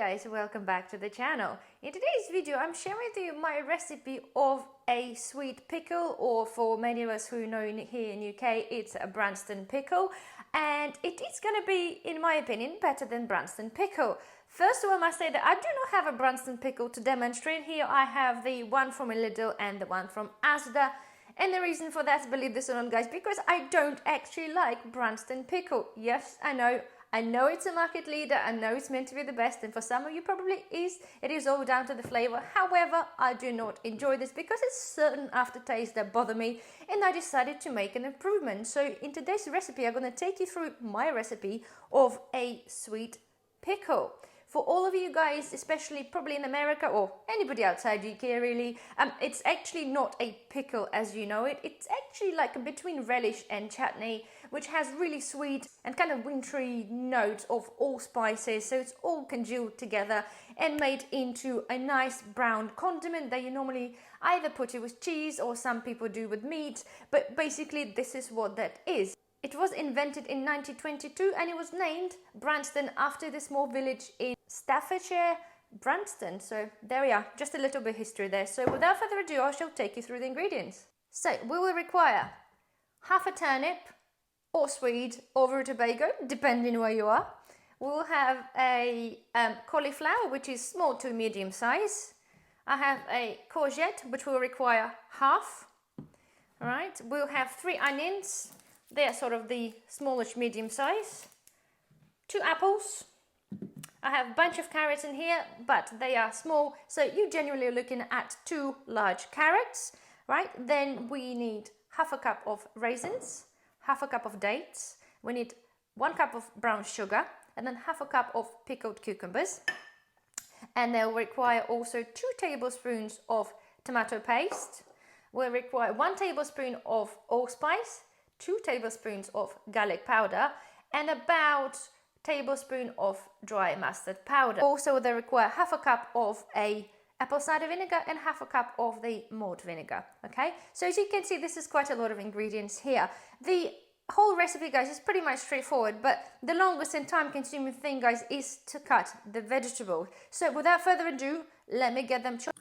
guys, welcome back to the channel. In today's video I'm sharing with you my recipe of a sweet pickle, or for many of us who know here in UK it's a Branston pickle, and it is going to be, in my opinion, better than Branston pickle. First of all, I must say that I do not have a Branston pickle to demonstrate here. I have the one from Lidl and the one from Asda. And the reason for that, believe this or not guys, because I don't actually like Branston pickle. Yes, I know it's a market leader, I know it's meant to be the best, and for some of you probably it is all down to the flavor. However, I do not enjoy this because it's certain aftertaste that bother me, and I decided to make an improvement. So in today's recipe, I'm going to take you through my recipe of a sweet pickle. For all of you guys, especially probably in America or anybody outside UK really, it's actually not a pickle as you know it. It's actually like between relish and chutney, which has really sweet and kind of wintry notes of all spices. So it's all congealed together and made into a nice brown condiment that you normally either put it with cheese or some people do with meat. But basically this is what that is. It was invented in 1922 and it was named Branston after the small village in Staffordshire, Branston. So there we are, just a little bit of history there. So without further ado, I shall take you through the ingredients. So we will require half a turnip or swede or rutabaga, depending where you are. We will have a cauliflower, which is small to medium size. I have a courgette, which will require half. All right, we'll have 3 onions. They're sort of the smallish medium size. 2 apples. I have a bunch of carrots in here, but they are small, so you generally are looking at 2 large carrots, right? Then we need half a cup of raisins, half a cup of dates. We need 1 cup of brown sugar, and then half a cup of pickled cucumbers. And they'll require also 2 tablespoons of tomato paste. We'll require 1 tablespoon of allspice, 2 tablespoons of garlic powder, and about tablespoon of dry mustard powder. Also they require half a cup of apple cider vinegar and half a cup of the malt vinegar. Okay, so as you can see, this is quite a lot of ingredients here. The whole recipe guys is pretty much straightforward, but the longest and time consuming thing guys is to cut the vegetables. So without further ado, let me get them chopped.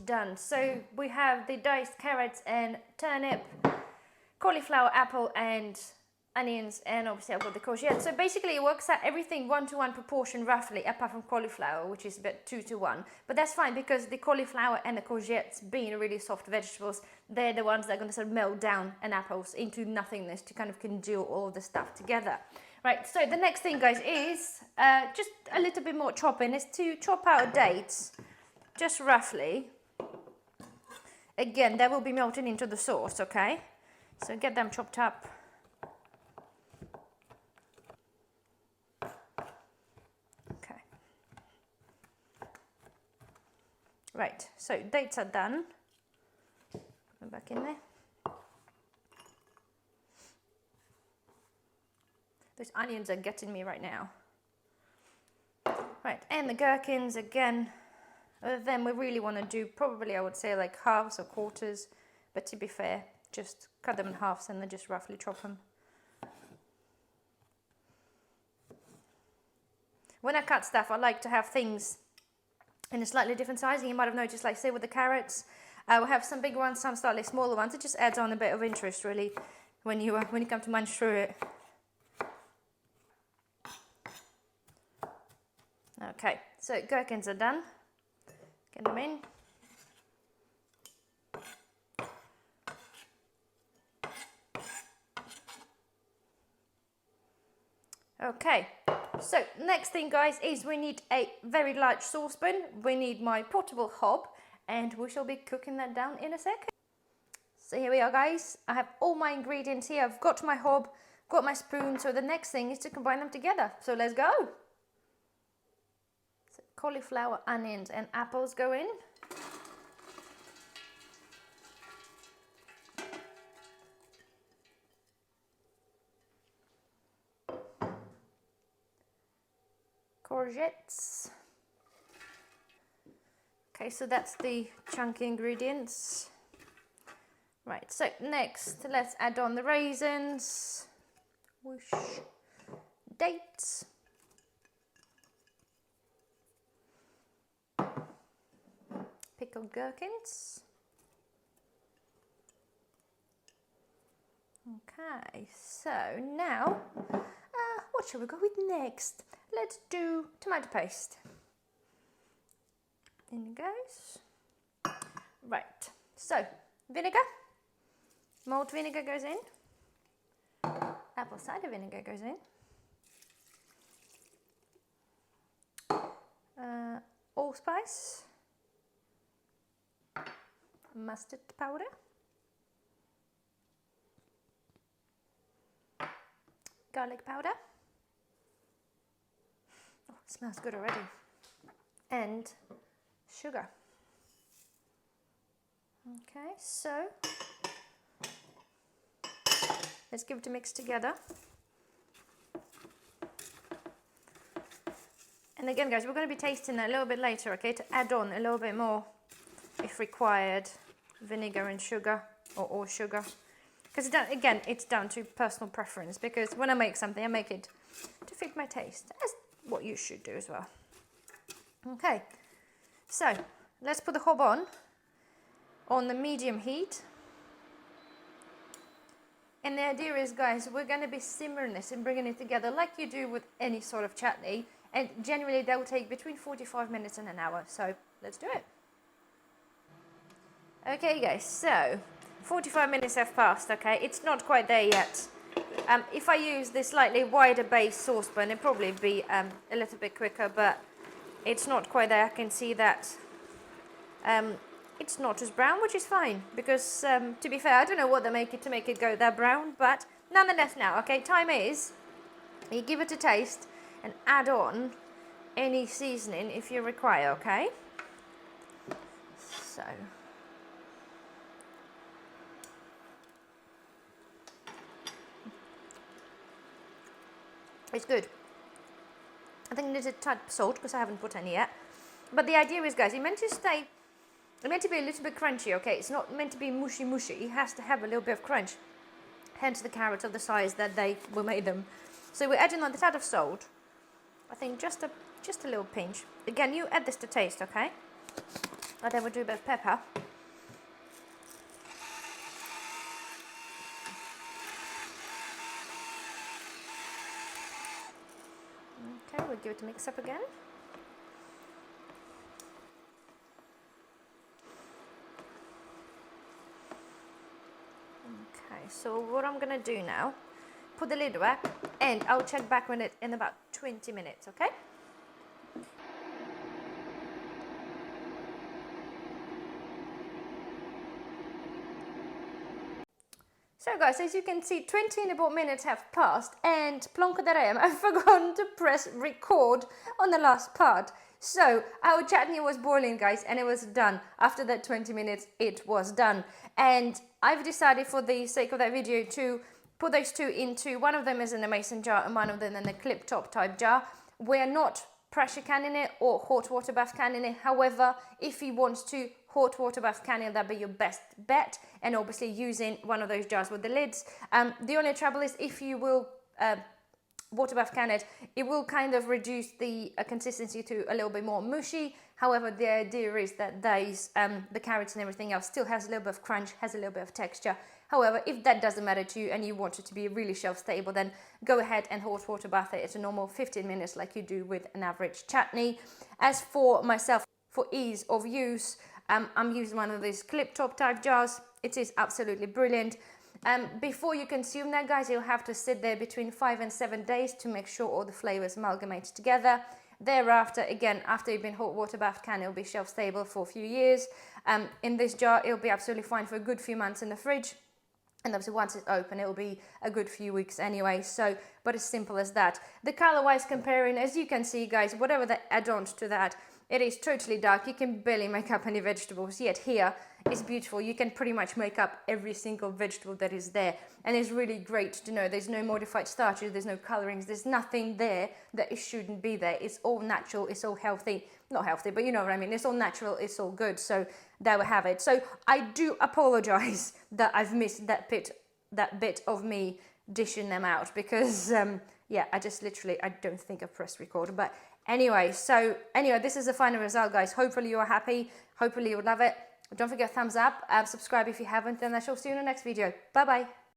Done. So we have the diced carrots and turnip, cauliflower, apple and onions, and obviously I've got the courgette. So basically it works out everything 1-to-1 proportion roughly, apart from cauliflower, which is about 2-to-1. But that's fine because the cauliflower and the courgettes, being really soft vegetables, they're the ones that are going to sort of melt down an apple into nothingness to kind of congeal all of the stuff together. Right, so the next thing guys is just a little bit more chopping, is to chop out dates, just roughly. Again, that will be melted into the sauce, okay? So get them chopped up. Okay. Right, so dates are done. Put them back in there. Those onions are getting me right now. Right, and the gherkins again. Then we really want to do probably, I would say, like halves or quarters, but to be fair, just cut them in halves and then just roughly chop them. When I cut stuff, I like to have things in a slightly different size. You might have noticed, like say with the carrots, I will have some big ones, some slightly smaller ones. It just adds on a bit of interest, really, when you come to munch through it. Okay, so gherkins are done. Get them in. Okay, so next thing, guys, is we need a very large saucepan. We need my portable hob, and we shall be cooking that down in a second. So here we are, guys. I have all my ingredients here. I've got my hob, got my spoon. So the next thing is to combine them together. So let's go. So cauliflower, onions, and apples go in. Courgettes. Okay, so that's the chunky ingredients. Right, so next let's add on the raisins. Whoosh. Dates. Pickled gherkins. Okay, so now what shall we go with next? Let's do tomato paste. In it goes. Right, so vinegar. Malt vinegar goes in. Apple cider vinegar goes in. Allspice. Mustard powder. Garlic powder. Oh, it smells good already. And sugar. Okay, so let's give it a mix together. And again, guys, we're going to be tasting that a little bit later, okay, to add on a little bit more, if required, vinegar and sugar, or sugar. Because again, it's down to personal preference, because when I make something, I make it to fit my taste, as what you should do as well. Okay, so let's put the hob on the medium heat. And the idea is, guys, we're going to be simmering this and bringing it together like you do with any sort of chutney. And generally that will take between 45 minutes and an hour. So let's do it. Okay, guys, so 45 minutes have passed, okay? It's not quite there yet. If I use this slightly wider base saucepan, it'd probably be a little bit quicker, but it's not quite there. I can see that it's not as brown, which is fine, because to be fair, I don't know what they make it to make it go that brown, but nonetheless now, okay, time is, you give it a taste and add on any seasoning if you require, okay? So it's good. I think there's a touch of salt because I haven't put any yet. But the idea is, guys, it's meant to be a little bit crunchy, okay? It's not meant to be mushy. It has to have a little bit of crunch. Hence the carrots of the size that we made them. So we're adding on the touch of salt. I think just a little pinch. Again, you add this to taste, okay? And then we'll do a bit of pepper. Okay, we'll give it a mix up again. Okay, so what I'm gonna do now, put the lid back, and I'll check back on it in about 20 minutes, okay? So guys, as you can see, 20 and about minutes have passed, and plonker that I am, I've forgotten to press record on the last part. So our chutney was boiling, guys, and it was done. After that 20 minutes, it was done. And I've decided, for the sake of that video, to put those two into, one of them is in a mason jar and one of them in a clip top type jar. We're not pressure canning it or hot water bath canning it. However, if you want to hot water bath canning, that'd be your best bet, and obviously using one of those jars with the lids. The only trouble is, if you will water bath can it will kind of reduce the consistency to a little bit more mushy. However, the idea is that the carrots and everything else still has a little bit of crunch, has a little bit of texture. However, if that doesn't matter to you and you want it to be really shelf stable, then go ahead and hot water bath it. It's a normal 15 minutes like you do with an average chutney. As for myself, for ease of use, I'm using one of these clip top type jars. It is absolutely brilliant. Before you consume that, guys, you'll have to sit there between 5 and 7 days to make sure all the flavors amalgamate together. Thereafter, again, after you've been hot water bathed, it'll be shelf stable for a few years. In this jar, it'll be absolutely fine for a good few months in the fridge. And obviously once it's open, it'll be a good few weeks anyway. So, but as simple as that. The color-wise comparing, as you can see, guys, whatever the add-ons to that, it is totally dark. You can barely make up any vegetables, yet here it's beautiful. You can pretty much make up every single vegetable that is there. And it's really great to know there's no modified starches, there's no colorings, there's nothing there that it shouldn't be there. It's all natural, it's all healthy. Not healthy, but you know what I mean. It's all natural, it's all good. So there we have it. So I do apologize that I've missed that bit of me dishing them out because yeah, I just literally, I don't think I pressed record. But anyway, this is the final result, guys. Hopefully you are happy. Hopefully you would love it. Don't forget thumbs up, subscribe if you haven't, and I shall see you in the next video. Bye bye.